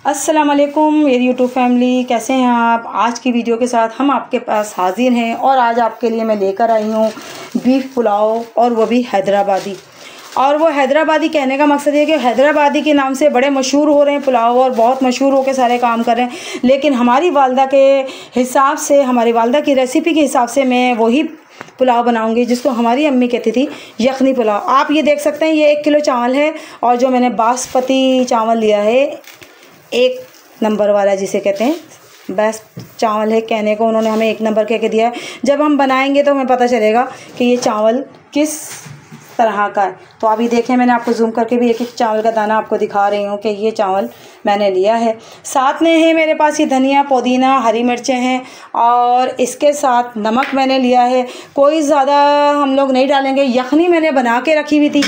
अस्सलाम वालेकुम मेरी यूट्यूब फैमिली, कैसे हैं आप। आज की वीडियो के साथ हम आपके पास हाजिर हैं और आज आपके लिए मैं लेकर आई हूँ बीफ पुलाव, और वो भी हैदराबादी। और वो हैदराबादी कहने का मकसद ये कि हैदराबादी के नाम से बड़े मशहूर हो रहे हैं पुलाव और बहुत मशहूर होकर सारे काम कर रहे हैं, लेकिन हमारी वालदा के हिसाब से, हमारी वालदा की रेसिपी के हिसाब से मैं वही पुलाव बनाऊंगी जिसको हमारी अम्मी कहती थी यखनी पुलाव। आप ये देख सकते हैं, ये 1 किलो चावल है और जो मैंने बासमती चावल लिया है, 1 नंबर वाला जिसे कहते हैं, बेस्ट चावल है। कहने को उन्होंने हमें 1 नंबर कह के दिया है। जब हम बनाएंगे तो हमें पता चलेगा कि ये चावल किस तरह का है। तो अभी देखें, मैंने आपको जूम करके भी एक चावल का दाना आपको दिखा रही हूँ कि ये चावल मैंने लिया है। साथ में है मेरे पास ये धनिया, पुदीना, हरी मिर्चें हैं और इसके साथ नमक मैंने लिया है। कोई ज़्यादा हम लोग नहीं डालेंगे। यखनी मैंने बना के रखी हुई थी,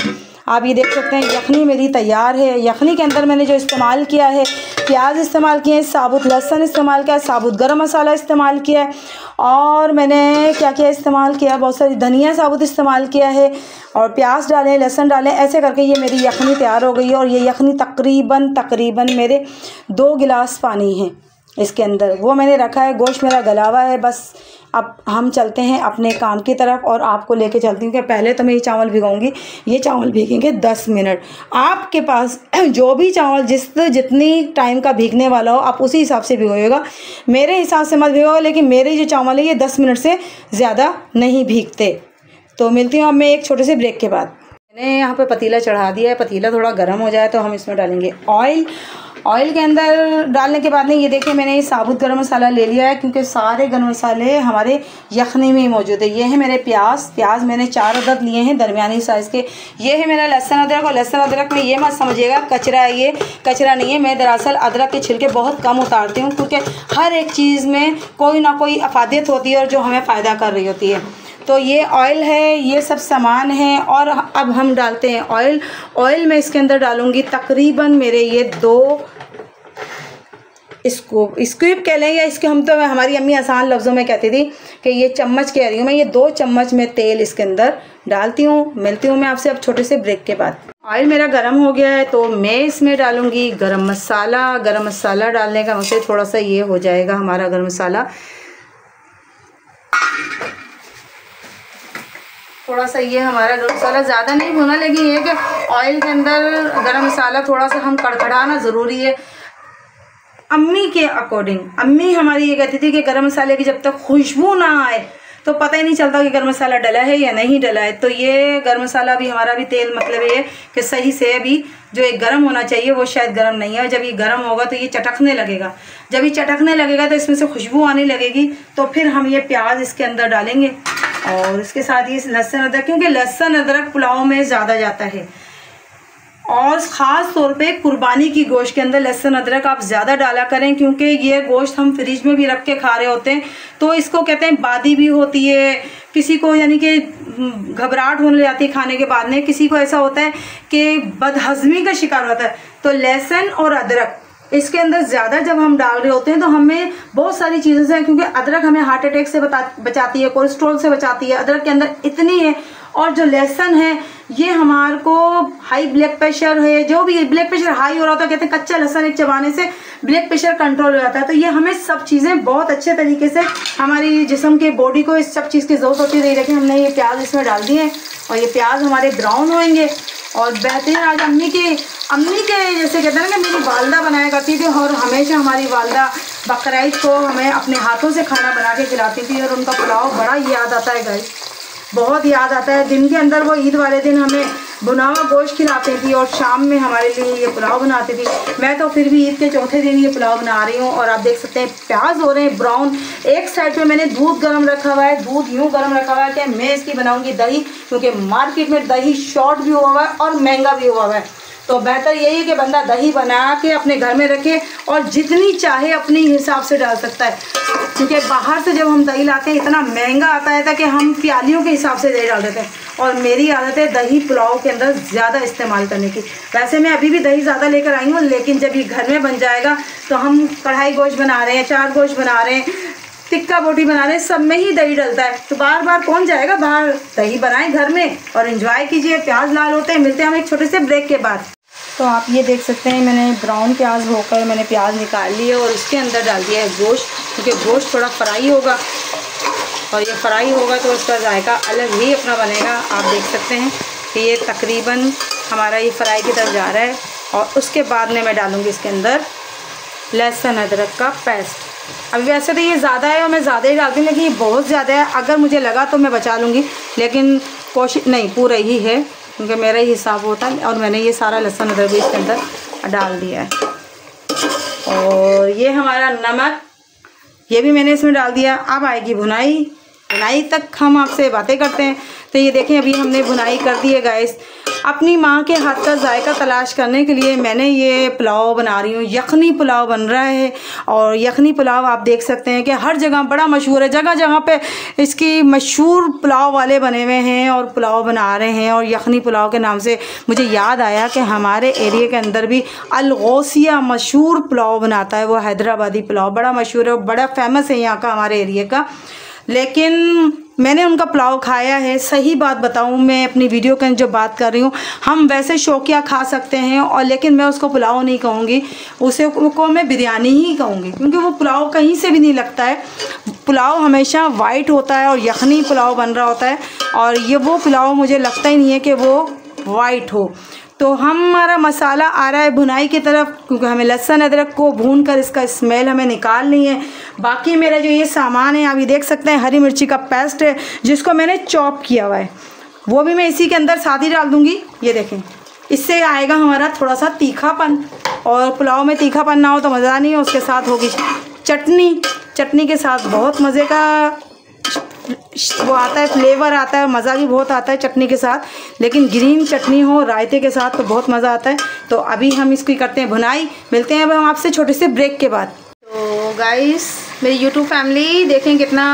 आप ये देख सकते हैं। यखनी मेरी तैयार है। यखनी के अंदर मैंने जो इस्तेमाल किया है, प्याज इस्तेमाल किए हैं, साबुत लहसुन इस्तेमाल किया है, साबुत गरम मसाला इस्तेमाल किया है, और मैंने क्या क्या इस्तेमाल किया, बहुत सारी धनिया साबुत इस्तेमाल किया है और प्याज डालें, लहसुन डालें। ऐसे करके ये मेरी यखनी तैयार हो गई है। और ये यखनी तकरीबन मेरे 2 गिलास पानी है इसके अंदर, वो मैंने रखा है। गोश्त मेरा गला हुआ है। बस अब हम चलते हैं अपने काम की तरफ और आपको लेके चलती हूँ कि पहले तो मैं ये चावल भिगोऊंगी। ये चावल भीगेंगे 10 मिनट। आपके पास जो भी चावल जितनी टाइम का भीगने वाला हो, आप उसी हिसाब से भिगोएगा। मेरे हिसाब से मत भिगोगा, लेकिन मेरे जो चावल है ये 10 मिनट से ज़्यादा नहीं भीगते। तो मिलती हूँ अब मैं एक छोटे से ब्रेक के बाद। मैंने यहाँ पे पतीला चढ़ा दिया है। पतीला थोड़ा गर्म हो जाए तो हम इसमें डालेंगे ऑयल। ऑयल के अंदर डालने के बाद में ये देखिए, मैंने ये साबुत गरम मसाला ले लिया है, क्योंकि सारे गरम मसाले हमारे यखनी में ही मौजूद है। ये है मेरे प्याज मैंने 4 अदद लिए हैं दरमियानी साइज़ के। ये है मेरा लहसुन अदरक, और लहसुन अदरक में ये मत समझिएगा कचरा है, ये कचरा नहीं है। मैं दरअसल अदरक के छिलके बहुत कम उतारती हूँ, क्योंकि हर एक चीज़ में कोई ना कोई अफादियत होती है और जो हमें फ़ायदा कर रही होती है। तो ये ऑयल है, ये सब सामान है। और अब हम डालते हैं ऑयल। ऑयल में इसके अंदर डालूंगी तकरीबन मेरे ये 2 स्कूप कह लें, या इसके हम तो हमारी अम्मी आसान लफ्ज़ों में कहती थी कि ये चम्मच कह रही हूँ मैं। ये 2 चम्मच में तेल इसके अंदर डालती हूँ। मिलती हूँ मैं आपसे अब छोटे से ब्रेक के बाद। ऑयल मेरा गरम हो गया है तो मैं इसमें डालूँगी गरम मसाला। गरम मसाला डालने का मतलब थोड़ा सा ये हो जाएगा हमारा गरम मसाला, थोड़ा सा ये हमारा गरम मसाला ज़्यादा नहीं होना, लेकिन ये कि ऑयल के अंदर गरम मसाला थोड़ा सा हम कड़कड़ाना ज़रूरी है अम्मी के अकॉर्डिंग। अम्मी हमारी ये कहती थी कि गरम मसाले की जब तक खुशबू ना आए तो पता ही नहीं चलता कि गरम मसाला डला है या नहीं डला है। तो ये गरम मसाला भी हमारा भी तेल मतलब ये कि सही से अभी जो एक गरम होना चाहिए वो शायद गरम नहीं है। और जब ये गरम होगा तो ये चटकने लगेगा। जब ये चटकने लगेगा तो इसमें से खुशबू आने लगेगी। तो फिर हम ये प्याज इसके अंदर डालेंगे और इसके साथ ये लहसुन अदरक, क्योंकि लहसुन अदरक पुलाव में ज़्यादा जाता है। और ख़ास तौर पे कुर्बानी की गोश्त के अंदर लहसुन अदरक आप ज़्यादा डाला करें, क्योंकि ये गोश्त हम फ्रिज में भी रख के खा रहे होते हैं तो इसको कहते हैं बादी भी होती है। किसी को यानी कि घबराहट होने जाती है खाने के बाद में, किसी को ऐसा होता है कि बदहज़मी का शिकार होता है। तो लहसुन और अदरक इसके अंदर ज़्यादा जब हम डाल रहे होते हैं तो हमें बहुत सारी चीज़ों से, क्योंकि अदरक हमें हार्ट अटैक से बचाती है, कोलेस्ट्रॉल से बचाती है। अदरक के अंदर इतनी है। और जो लहसुन है ये हमारे को हाई ब्लड प्रेशर है, जो भी ब्लड प्रेशर हाई हो रहा होता है, कहते हैं कच्चा लहसुन एक चबाने से ब्लड प्रेशर कंट्रोल हो जाता है। तो ये हमें सब चीज़ें बहुत अच्छे तरीके से हमारी जिस्म के बॉडी को इस सब चीज़ की ज़रूरत होती है। देखिए हमने ये प्याज इसमें डाल दिए हैं और ये प्याज हमारे ब्राउन होंगे और बेहतरीन। आज अम्मी के जैसे कहते हैं ना कि मेरी वालदा बनाया करती थी, और हमेशा हमारी वालदा बकरीद को हमें अपने हाथों से खाना बना के खिलाती थी और उनका पुलाव बड़ा याद आता है गाइस, बहुत याद आता है। दिन के अंदर वो ईद वाले दिन हमें भुना हुआ गोश्त खिलाती थी और शाम में हमारे लिए ये पुलाव बनाती थी। मैं तो फिर भी ईद के चौथे दिन ये पुलाव बना रही हूँ। और आप देख सकते हैं प्याज हो रहे हैं ब्राउन। एक साइड पे मैंने दूध गर्म रखा हुआ है। दूध यूँ गर्म रखा हुआ है कि मैं इसकी बनाऊँगी दही, क्योंकि मार्केट में दही शॉर्ट भी हुआ हुआ है और महंगा भी हुआ हुआ है। तो बेहतर यही है कि बंदा दही बना के अपने घर में रखे और जितनी चाहे अपने हिसाब से डाल सकता है, क्योंकि बाहर से जब हम दही लाते हैं इतना महंगा आता है कि हम प्यालियों के हिसाब से दही डाल देते हैं। और मेरी आदत है दही पुलाव के अंदर ज़्यादा इस्तेमाल करने की। वैसे मैं अभी भी दही ज़्यादा लेकर आई हूँ, लेकिन जब ये घर में बन जाएगा तो हम कढ़ाई गोश्त बना रहे हैं, 4 गोश्त बना रहे हैं, टिक्का बोटी बना रहे हैं, सब में ही दही डलता है। तो बार बार कौन जाएगा बाहर। दही बनाएं घर में और एंजॉय कीजिए। प्याज लाल होते हैं। मिलते हैं हम एक छोटे से ब्रेक के बाद। तो आप ये देख सकते हैं मैंने ब्राउन प्याज होकर मैंने प्याज निकाल लिया और इसके अंदर डाल दिया है गोश्त, क्योंकि गोश्त थोड़ा फ्राई होगा और ये फ्राई होगा तो इसका जायका अलग ही अपना बनेगा। आप देख सकते हैं कि ये तकरीबन हमारा ये फ्राई की तरफ जा रहा है। और उसके बाद में मैं डालूँगी इसके अंदर लहसुन अदरक का पेस्ट। अभी वैसे तो ये ज़्यादा है और मैं ज़्यादा ही डालती हूँ, लेकिन ये बहुत ज़्यादा है। अगर मुझे लगा तो मैं बचा लूँगी, लेकिन कोशिश नहीं, पूरा ही है क्योंकि मेरा ही हिसाब होता है। और मैंने ये सारा लहसुन अदरक भी इसके अंदर डाल दिया है। और ये हमारा नमक, ये भी मैंने इसमें डाल दिया। अब आएगी भुनाई। भुनाई तक हम आपसे बातें करते हैं। तो ये देखें अभी हमने भुनाई कर दी है गाइस। अपनी माँ के हाथ का जायका तलाश करने के लिए मैंने ये पुलाव बना रही हूँ। यखनी पुलाव बन रहा है और यखनी पुलाव आप देख सकते हैं कि हर जगह बड़ा मशहूर है। जगह जगह पे इसकी मशहूर पुलाव वाले बने हुए हैं और पुलाव बना रहे हैं। और यखनी पुलाव के नाम से मुझे याद आया कि हमारे एरिया के अंदर भी अल गौसिया मशहूर पुलाव बनाता है। वो हैदराबादी पुलाव बड़ा मशहूर है, बड़ा फेमस है यहाँ का, हमारे एरिया का। लेकिन मैंने उनका पुलाव खाया है। सही बात बताऊं, मैं अपनी वीडियो के जो बात कर रही हूँ, हम वैसे शौकिया खा सकते हैं और लेकिन मैं उसको पुलाव नहीं कहूँगी, उसे को मैं बिरयानी ही कहूँगी, क्योंकि वो पुलाव कहीं से भी नहीं लगता है। पुलाव हमेशा वाइट होता है और यखनी पुलाव बन रहा होता है और ये वो पुलाव मुझे लगता ही नहीं है कि वो वाइट हो। तो हमारा मसाला आ रहा है भुनाई की तरफ, क्योंकि हमें लहसुन अदरक को भून कर इसका स्मेल हमें निकालनी है। बाकी मेरा जो ये सामान है आप ये देख सकते हैं, हरी मिर्ची का पेस्ट है जिसको मैंने चॉप किया हुआ है, वो भी मैं इसी के अंदर साथ ही डाल दूँगी। ये देखें, इससे आएगा हमारा थोड़ा सा तीखापन, और पुलाव में तीखापन ना हो तो मज़ा नहीं है। उसके साथ होगी चटनी। चटनी के साथ बहुत मज़े का वो आता है, फ्लेवर आता है, मज़ा भी बहुत आता है चटनी के साथ। लेकिन ग्रीन चटनी हो रायते के साथ तो बहुत मज़ा आता है। तो अभी हम इसकी करते हैं भुनाई। मिलते हैं अब हम आपसे छोटे से ब्रेक के बाद। तो गाइस, मेरी यूट्यूब फैमिली देखें कितना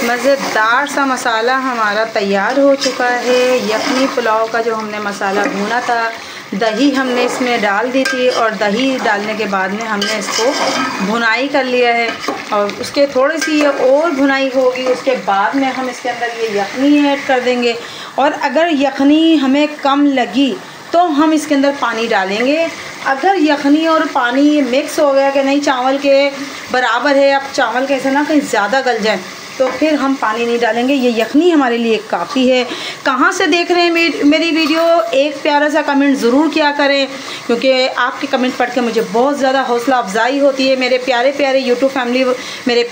मज़ेदार सा मसाला हमारा तैयार हो चुका है। यखनी पुलाव का जो हमने मसाला भुना था, दही हमने इसमें डाल दी थी और दही डालने के बाद में हमने इसको भुनाई कर लिया है। और उसके थोड़ी सी और भुनाई होगी, उसके बाद में हम इसके अंदर ये यखनी ऐड कर देंगे। और अगर यखनी हमें कम लगी तो हम इसके अंदर पानी डालेंगे। अगर यखनी और पानी मिक्स हो गया कि नहीं चावल के बराबर है, अब चावल कैसे ना कहीं ज़्यादा गल जाए, तो फिर हम पानी नहीं डालेंगे। ये यखनी हमारे लिए काफ़ी है। कहाँ से देख रहे हैं मेरी वीडियो, एक प्यारा सा कमेंट ज़रूर किया करें, क्योंकि आपके कमेंट पढ़ के मुझे बहुत ज़्यादा हौसला अफजाई होती है। मेरे प्यारे प्यारे यूट्यूब फैमिली, मेरे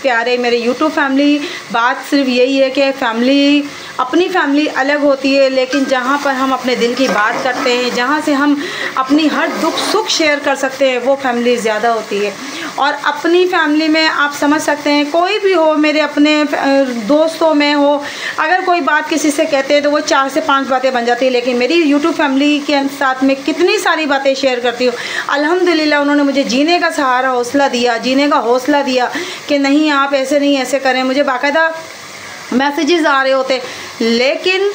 प्यारे मेरे यूट्यूब फैमिली, बात सिर्फ यही है कि फैमिली, अपनी फैमिली अलग होती है, लेकिन जहाँ पर हम अपने दिल की बात करते हैं, जहाँ से हम अपनी हर दुख सुख शेयर कर सकते हैं, वो फैमिली ज़्यादा होती है। और अपनी फैमिली में आप समझ सकते हैं, कोई भी हो, मेरे अपने दोस्तों में हो, अगर कोई बात किसी से कहते हैं तो वो 4 से 5 बातें बन जाती है। लेकिन मेरी यूट्यूब फैमिली के साथ में कितनी सारी बातें शेयर करती हूँ। अल्हम्दुलिल्लाह उन्होंने मुझे जीने का सहारा, हौसला दिया, जीने का हौसला दिया कि नहीं आप ऐसे नहीं ऐसे करें। मुझे बाकायदा मैसेजेस आ रहे होते, लेकिन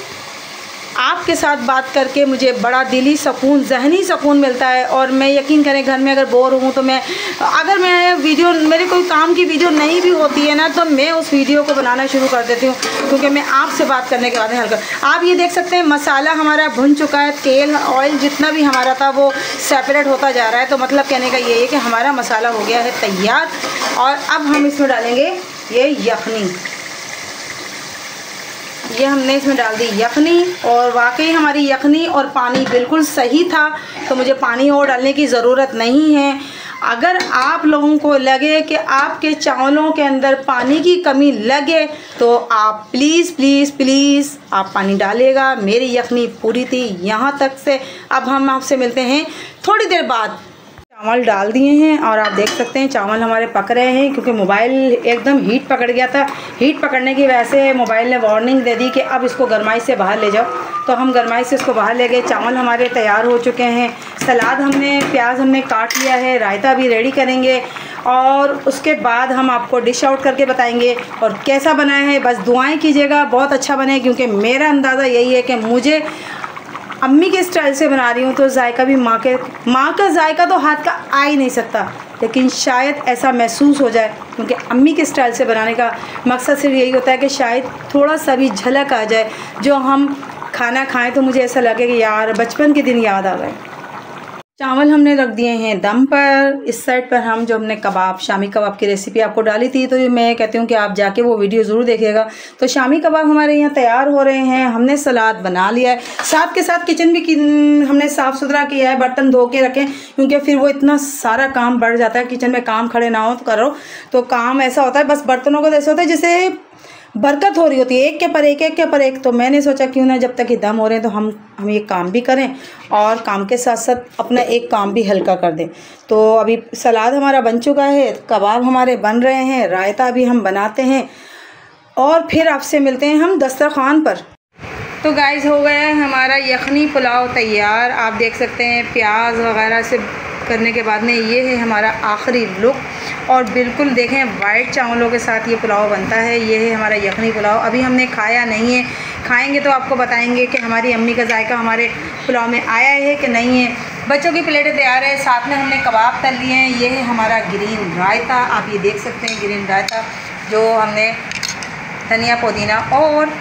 आपके साथ बात करके मुझे बड़ा दिली सुकून, जहनी सुकून मिलता है। और मैं यकीन करें, घर में अगर बोर हूँ तो अगर मैं वीडियो, मेरे कोई काम की वीडियो नहीं भी होती है ना, तो मैं उस वीडियो को बनाना शुरू कर देती हूँ, क्योंकि मैं आपसे बात करने के बाद में हल्का। आप ये देख सकते हैं मसाला हमारा भुन चुका है, तेल ऑयल जितना भी हमारा था वो सेपरेट होता जा रहा है। तो मतलब कहने का ये है कि हमारा मसाला हो गया है तैयार। और अब हम इसमें डालेंगे ये यखनी। ये हमने इसमें डाल दी यखनी, और वाकई हमारी यखनी और पानी बिल्कुल सही था, तो मुझे पानी और डालने की ज़रूरत नहीं है। अगर आप लोगों को लगे कि आपके चावलों के अंदर पानी की कमी लगे तो आप प्लीज़ आप पानी डालिएगा। मेरी यखनी पूरी थी यहाँ तक से। अब हम आपसे मिलते हैं थोड़ी देर बाद। चावल डाल दिए हैं और आप देख सकते हैं चावल हमारे पक रहे हैं, क्योंकि मोबाइल एकदम हीट पकड़ गया था। हीट पकड़ने की वजह से मोबाइल ने वार्निंग दे दी कि अब इसको गरमाई से बाहर ले जाओ। तो हम गरमाई से इसको बाहर ले गए। चावल हमारे तैयार हो चुके हैं। सलाद हमने, प्याज हमने काट लिया है, रायता भी रेडी करेंगे और उसके बाद हम आपको डिश आउट करके बताएंगे। और कैसा बना है बस दुआएं कीजिएगा, बहुत अच्छा बने, क्योंकि मेरा अंदाज़ा यही है कि मुझे अम्मी के स्टाइल से बना रही हूँ तो जायका भी माँ का जायका तो हाथ का आ ही नहीं सकता, लेकिन शायद ऐसा महसूस हो जाए, क्योंकि अम्मी के स्टाइल से बनाने का मकसद सिर्फ यही होता है कि शायद थोड़ा सा भी झलक आ जाए जो हम खाना खाएं तो मुझे ऐसा लगे कि यार बचपन के दिन याद आ गए। चावल हमने रख दिए हैं दम पर। इस साइड पर हम जो हमने कबाब, शामी कबाब की रेसिपी आपको डाली थी, तो मैं कहती हूँ कि आप जाके वो वीडियो ज़रूर देखिएगा। तो शामी कबाब हमारे यहाँ तैयार हो रहे हैं। हमने सलाद बना लिया है, साथ के साथ किचन भी हमने साफ़ सुथरा किया है, बर्तन धो के रखें, क्योंकि फिर वो इतना सारा काम बढ़ जाता है। किचन में काम खड़े ना हो तो करो तो काम ऐसा होता है, बस बर्तनों का ऐसा होता है जैसे बरकत हो रही होती है, एक के पर एक, एक के पर एक। तो मैंने सोचा क्यों ना जब तक ये दम हो रहे हैं तो हम ये काम भी करें और काम के साथ साथ अपना एक काम भी हल्का कर दें। तो अभी सलाद हमारा बन चुका है, कबाब हमारे बन रहे हैं, रायता भी हम बनाते हैं और फिर आपसे मिलते हैं हम दस्तरखान पर। तो गाइस हो गया है हमारा यखनी पुलाव तैयार। आप देख सकते हैं प्याज वगैरह से करने के बाद में ये है हमारा आखिरी लुक। और बिल्कुल देखें वाइट चावलों के साथ ये पुलाव बनता है। ये है हमारा यखनी पुलाव। अभी हमने खाया नहीं है, खाएंगे तो आपको बताएंगे कि हमारी अम्मी का जायका हमारे पुलाव में आया है कि नहीं है। बच्चों की प्लेटें तैयार है, साथ में हमने कबाब तल लिए हैं। ये है हमारा ग्रीन रायता, आप ये देख सकते हैं ग्रीन रायता जो हमने धनिया पुदीना और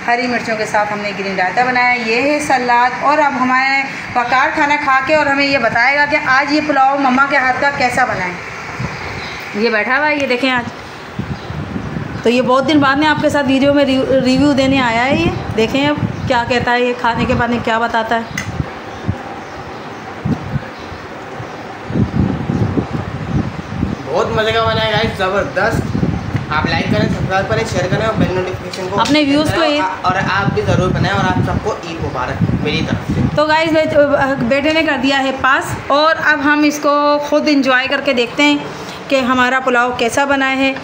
हरी मिर्चों के साथ हमने ग्रीन रायता बनाया। ये है सलाद। और अब हमारे वकार खाना खा के और हमें ये बताएगा कि आज ये पुलाव मम्मा के हाथ का कैसा बना है। ये बैठा हुआ है, ये देखें आज तो ये बहुत दिन बाद में आपके साथ वीडियो में रिव्यू देने आया है। ये देखें अब क्या कहता है, ये खाने के बाद में क्या बताता है। बहुत मज़े का बना है गाइस, ज़बरदस्त। आप लाइक करें, सब्सक्राइब करें, शेयर करें और बेल नोटिफिकेशन को अपने व्यूज़ को और आप भी ज़रूर बनाएं। और आप सबको ईद मुबारक मेरी तरफ से। तो गाइस बेटे ने कर दिया है पास और अब हम इसको खुद इंजॉय करके देखते हैं कि हमारा पुलाव कैसा बना है।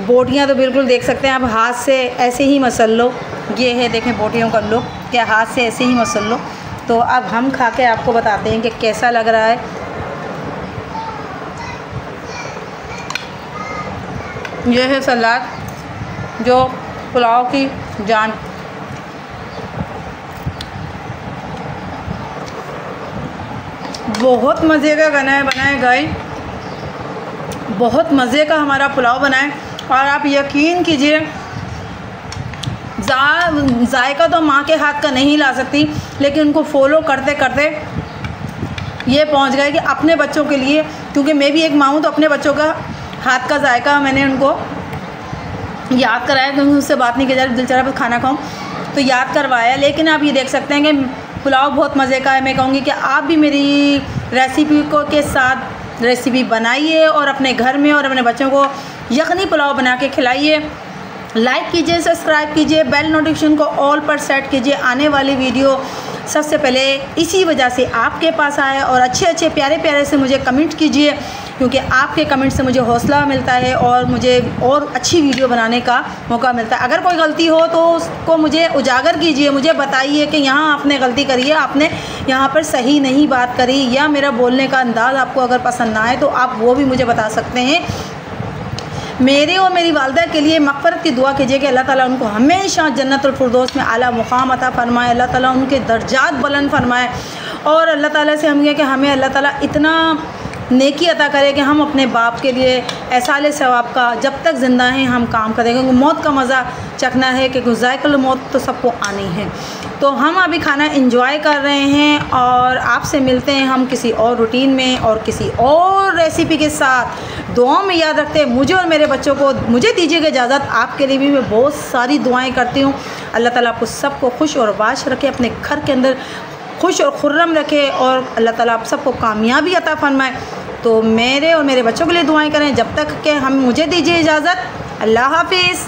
बोटियाँ तो बिल्कुल देख सकते हैं, आप हाथ से ऐसे ही मसल लो। ये है देखें बोटियों का लुक, क्या हाथ से ऐसे ही मसल लो। तो अब हम खा के आपको बताते हैं कि कैसा लग रहा है। ये है सलाद जो पुलाव की जान। बहुत मज़े का बना है गाइस, बहुत मज़े का हमारा पुलाव बना है। और आप यकीन कीजिए जायका तो माँ के हाथ का नहीं ला सकती, लेकिन उनको फॉलो करते करते ये पहुँच गए कि अपने बच्चों के लिए, क्योंकि मैं भी एक माँ हूँ, तो अपने बच्चों का हाथ का जायका मैंने उनको याद कराया, क्योंकि उससे बात नहीं की जा रही, दिल चाह रहा खाना खाऊं तो याद करवाया। लेकिन आप ये देख सकते हैं कि पुलाव बहुत मज़े का है। मैं कहूँगी कि आप भी मेरी रेसिपी को के साथ रेसिपी बनाइए और अपने घर में और अपने बच्चों को यखनी पुलाव बना के खिलाइए। लाइक कीजिए, सब्सक्राइब कीजिए, बेल नोटिफिकेशन को ऑल पर सेट कीजिए। आने वाली वीडियो सबसे पहले इसी वजह से आपके पास आए। और अच्छे अच्छे प्यारे प्यारे से मुझे कमेंट कीजिए, क्योंकि आपके कमेंट से मुझे हौसला मिलता है और मुझे और अच्छी वीडियो बनाने का मौका मिलता है। अगर कोई गलती हो तो उसको मुझे उजागर कीजिए, मुझे बताइए कि यहाँ आपने गलती करी है, आपने यहाँ पर सही नहीं बात करी, या मेरा बोलने का अंदाज़ आपको अगर पसंद ना आए तो आप वो भी मुझे बता सकते हैं। मेरे और मेरी वालदा के लिए मग़फ़िरत की दुआ कीजिए कि अल्लाह ताला उनको हमेशा जन्नतुल फिरदौस में आला मुकाम अता फ़रमाए, अल्लाह ताला उनके दर्जात बुलंद फ़रमाए। और अल्लाह ताला से हम ये कि हमें अल्लाह ताला इतना नेकी अता करे कि हम अपने बाप के लिए एहसाले सवाब का जब तक ज़िंदा हैं हम काम करें, क्योंकि मौत का मज़ा चखना है कि ज़ायक़ुल मौत तो सबको आनी है। तो हम अभी खाना एंजॉय कर रहे हैं और आपसे मिलते हैं हम किसी और रूटीन में और किसी और रेसिपी के साथ। दुआओं में याद रखते हैं मुझे और मेरे बच्चों को। मुझे दीजिएगा इजाज़त, आपके लिए भी मैं बहुत सारी दुआएं करती हूँ। अल्लाह ताला आपको सबको खुश और बाश रखे, अपने घर के अंदर खुश और खुर्रम रखे, और अल्लाह ताला आप सबको कामयाबी अता फरमाए। तो मेरे और मेरे बच्चों के लिए दुआएं करें। जब तक कि हम मुझे दीजिए इजाज़त, अल्लाह हाफिज़।